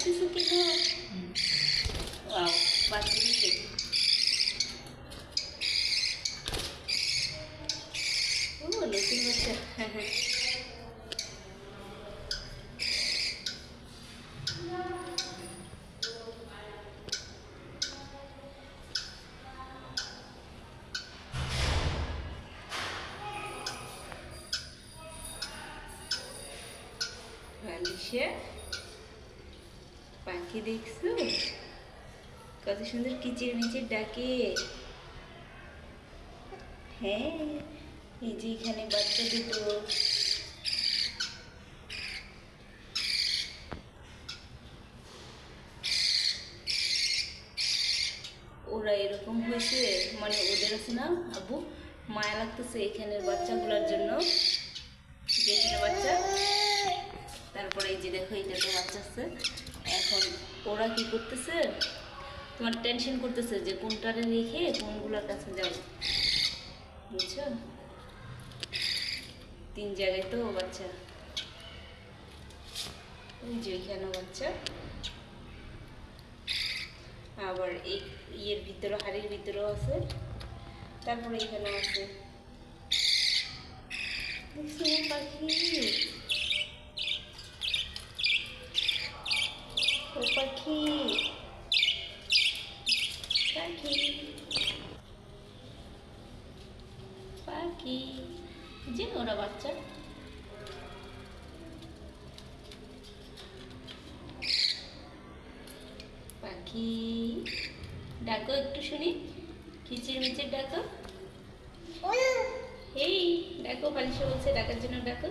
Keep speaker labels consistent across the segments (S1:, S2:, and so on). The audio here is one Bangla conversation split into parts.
S1: ডাকতেছো কি গো? ওয়াও, বাচ্চা দিছে। ও নতুন বাচ্চা। হ্যাঁ হ্যাঁ। বালিশে পাখি দেখছো? কত সুন্দর কিচির মিচির ডাকে। হ্যাঁ, এই যে এখানে বাচ্চা দুটো। ওরা এরকম হয়েছে, মানে ওদের আছে না আব্বু, মায়া লাগতেছে এখানের বাচ্চাগুলোর জন্য। যেখানে বাচ্চা, তারপরে এই যে দেখো এটাতে বাচ্চা আছে। এখন ওরা কি করতেছে, তোমার টেনশন করতেছে যে কোনটারে রেখে কোনগুলোর কাছে যাবো, বুঝছো? 3 জায়গায় তো বাচ্চা। ওই যে ওইখানে বাচ্চা, আবার এই ইয়ের ভিতরে, হাড়ির ভিতরেও আছে, তারপরে এখানেও আছে। দেখছো পাখি? ও পাখি, পাখি, পাখি, যে ওরা বাচ্চা। পাখি ডাকো একটু শুনি, কিচির মিচির ডাকো। এই ডাকো, বালিশে বলছে ডাকার জন্য ডাকো।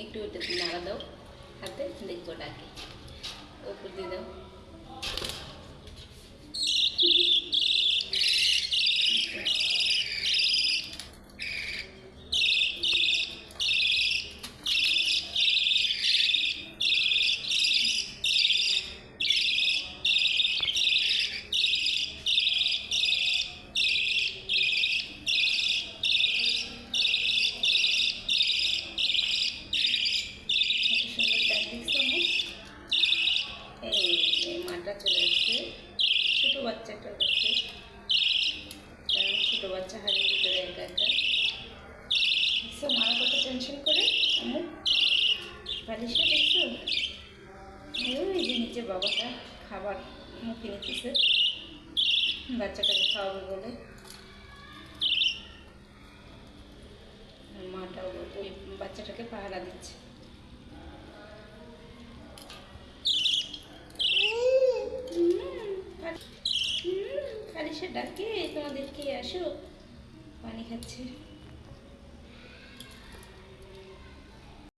S1: একটু ওইটা নাড়া দাও হাতে, দেখবো ডাকে। ওপর দিয়ে দাও। মাটা চলে আসছে ছোটো বাচ্চাটার কাছে, কারণ ছোটো বাচ্চা হাড়ির ভিতরে একা একা। দেখছো মারা কত টেনশন করে আমার বালিশে, দেখছো? ওই যে নিচে বাবাটা খাবার মুখে নিতেছে বাচ্চাটাকে খাওয়াবে বলে, মাটা ওই বাচ্চাটাকে পাহারা দিচ্ছে। বালিশে ডাকে তোমাদেরকে, আসো, পানি খাচ্ছে।